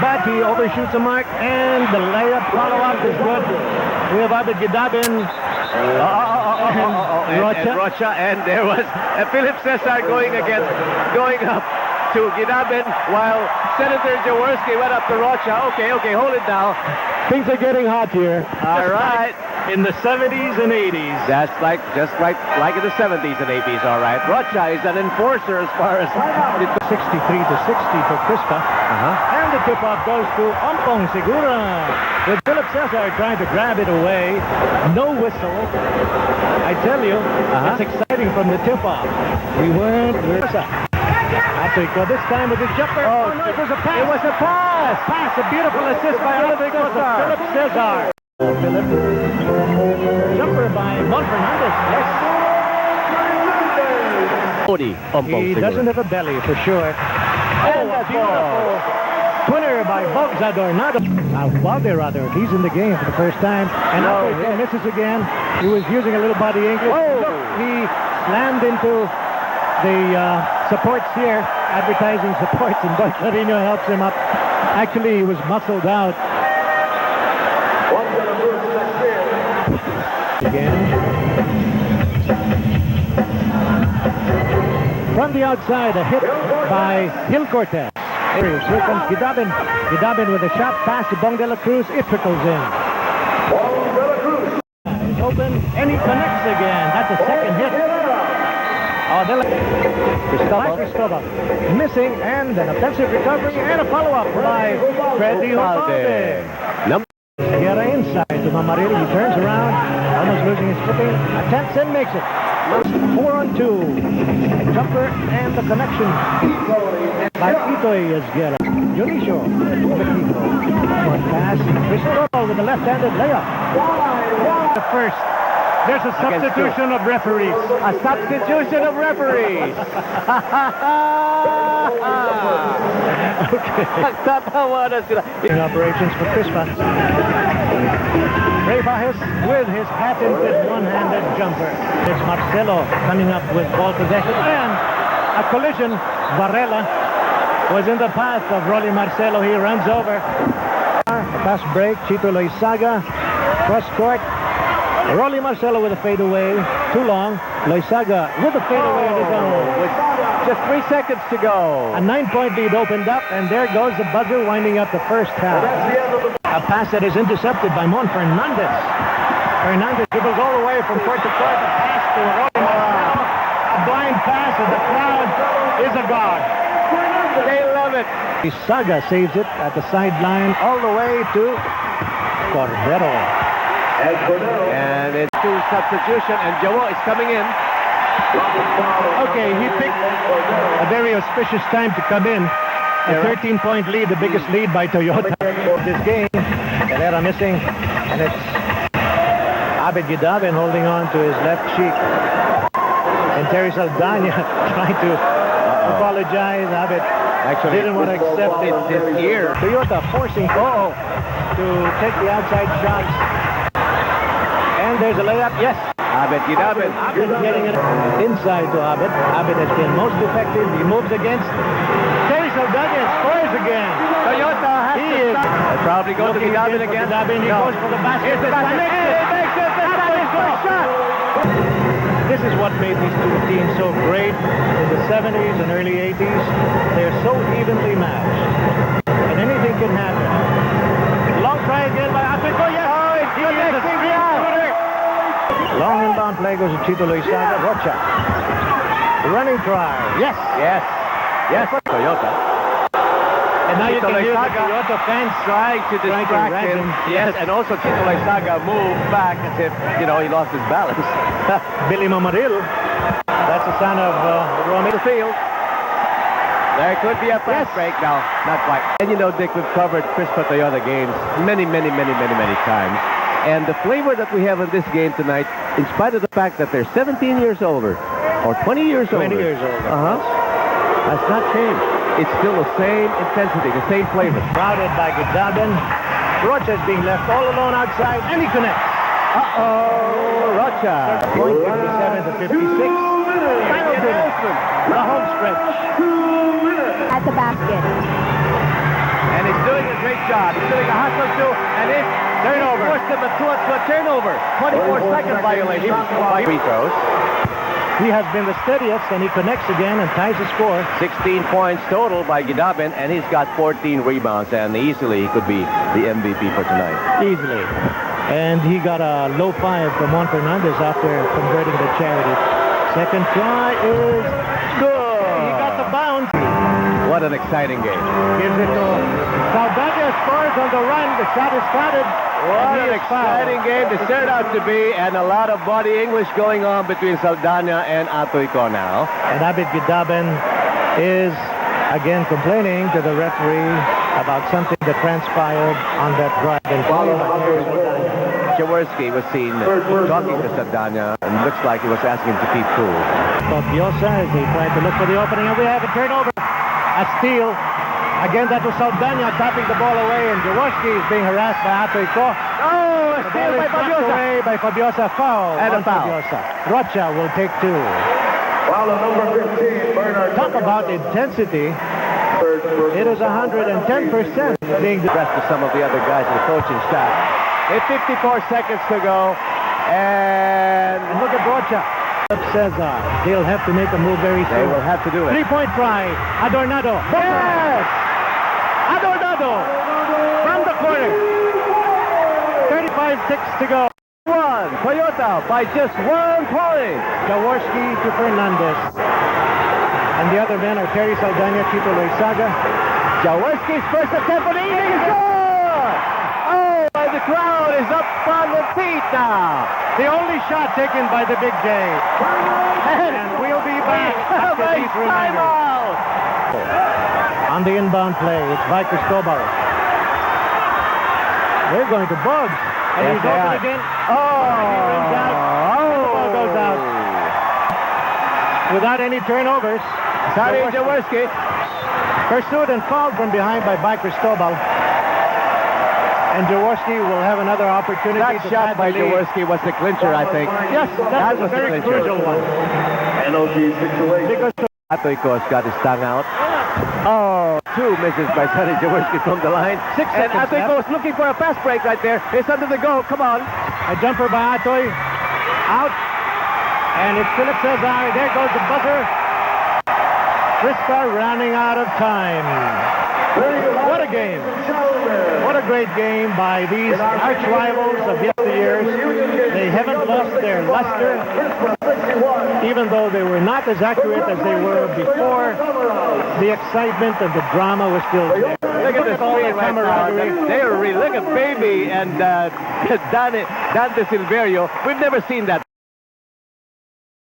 but he overshoots the mark, and the layup follow-up is good. We have Abed Gidabin. And Rocha, and there was Philip Cesar going up to Gidabin, while Senator Jaworski went up to Rocha. Okay, hold it now. Things are getting hot here. All right. In the 70s and 80s. That's just like in the 70s and 80s, all right. Rocha is an enforcer as far as 63 to 60 for Crispa. And the tip-off goes to Ompong Segura. With Philip Cesar trying to grab it away. No whistle. I tell you, it's exciting from the tip-off. We weren't. Apico this time with the jumper. Oh, no, it was a pass. It was a pass. A beautiful assist by Philip Cesar. Philip. Jumper by Mon Fernandez. Yes. He doesn't have a belly for sure. Oh, a beautiful twinner by Valderrado. He's in the game for the first time. And he misses again. He was using a little body ankle. Look, he slammed into the supports here, advertising supports, and Bud Clarino helps him up. Actually, he was muscled out. Again. From the outside, a hit by Gil Cortez. Here comes Gidabin. Gidabin with a shot pass to Bong de la Cruz. It trickles in. It's open, and he connects again. That's a second hit. Cristobal missing, and an offensive recovery, and a follow-up by Freddy Ubalde. Sierra inside to Mamaril. He turns around, almost losing his footing. Attempts and makes it. 4-on-2. Jumper and the connection by Itoy Esguerra. Dionisio. One pass. Cristobal with the left-handed layup. The first. There's a substitution of referees. A substitution of referees. In operations for Crispa. Ray Bajes with his patented one-handed jumper. It's Marcelo coming up with ball possession. And a collision. Varela was in the path of Rolly Marcelo. He runs over. Pass break. Chito Loizaga. Cross court. Rolly Marcelo with a fadeaway. Too long. Loizaga with a fadeaway of his own. With just 3 seconds to go. A 9-point lead opened up, and there goes the buzzer winding up the first half. A pass that is intercepted by Mon Fernandez. Fernandez dribbles all the way from court to court. A pass to Rolly Marcelo. A blind pass, and the crowd is agog. They love it. Loizaga saves it at the sideline all the way to Cordero. And it's to substitution, and Joao is coming in. Okay, he picked a very auspicious time to come in. A 13-point lead, the biggest lead by Toyota this game. Herrera missing, and it's Abed Gidabin holding on to his left cheek. And Terry Saldana trying to apologize. Abed actually didn't want to accept it this year. Toyota forcing to take the outside shots. And there's a layup. Yes. Abed Gidabin. Abed getting it inside to Abed. Abed has been most effective. He moves against Terry Saldana, scores again. Toyota has to stop. They'll probably go to Gidabin again. Gidabin, he goes for the basket. Here's the basket. He makes it. That is a shot. This is what made these two teams so great in the 70s and early 80s. They're so evenly matched. And anything can happen. Long try again by Apico. Yes. He is a shooter. Long inbound play goes to Chito Loizaga. Rocha. Running try. Yes. For Toyota. And now you can hear the Loizaga Toyota fans trying to distract him. Yes, and also Chito Loizaga moved back as if, he lost his balance. Billy Mamaril. That's the son of Romeo Field. There could be a fast break now. Not quite. And Dick, we've covered Crispa Toyota games many times. And the flavor that we have in this game tonight, in spite of the fact that they're 17 years older, or 20 years older. 20 years older. Has not changed. It's still the same intensity, the same flavor. Crowded by Gidabin. Rocha is being left all alone outside, and he connects. Rocha. Point 57 to 56. Final the home stretch. At the basket. And he's doing it big shot. He's doing a hustle too, and it Turnover. forced them to a turnover. 24-second violation by free throws. He has been the steadiest, and he connects again and ties the score. 16 points total by Gidabin, and he's got 14 rebounds, and easily he could be the MVP for tonight. Easily. And he got a low five from Juan Fernandez after converting the charity. Second try is good. He got the bounce. What an exciting game. Gives it to Saldana, scores on the run. The shot is started. What an exciting game this turned out to be, and a lot of body English going on between Saldana and Atoyko now. And Abid Gidabin is again complaining to the referee about something that transpired on that drive. And Jaworski was seen talking to Saldana, and looks like he was asking him to keep cool. Fabiosa as they tried to look for the opening, and we have a turnover. A steal. Again, that was Saldana tapping the ball away, and Jaworski is being harassed by Atoyko. Oh, a The steal ball by is knocked Fabiosa. away by Fabiosa. Foul And a on foul. Fabiosa. Rocha will take two. Foul on number 15, Bernard. Talk about intensity. It is 110% being The rest of some of the other guys in the coaching staff. With 54 seconds to go, and And look at Rocha. Cesar. They'll have to make a move very they soon. will have to do it. Three-point try. Adornado. Yes! Adornado from the corner. 35-6 to go. One, Toyota by just 1 point. Jaworski to Fernandez. And the other men are Terry Saldana, Chito Loizaga. Jaworski's first attempt on the evening is good! Oh, and the crowd is up on the feet now. The only shot taken by the Big J. And we'll be back after A these reminders. timeout! On the inbound play, it's Viker Stobal. They're going to Bugs. And Yes, he's they open are. again. Oh! He runs out. The ball goes out. Without any turnovers. Sorry, Jaworski. Pursued and fouled from behind by Viker Stobal. And Jaworski will have another opportunity That to shot add by the lead. Jaworski was the clincher, I think. Yes, that was a was the very clincher. crucial one. NOG situation. Because Atoyko's got his tongue out. Oh, 2 misses by Sonny Jaworski from the line. 6 And seconds Atoyko's looking for a fast break right there. It's under the goal. Come on. a jumper by Atoy. Out. And it's Philip Cesar. There goes the buzzer. Frisca running out of time. What a game. What a great game by these arch rivals of yesteryears. They haven't lost their luster, even though they were not as accurate as they were before. The excitement and the drama was still there. Look at the all the screen right now. camaraderie. They are really, look at Baby and Dante Silverio. We've never seen that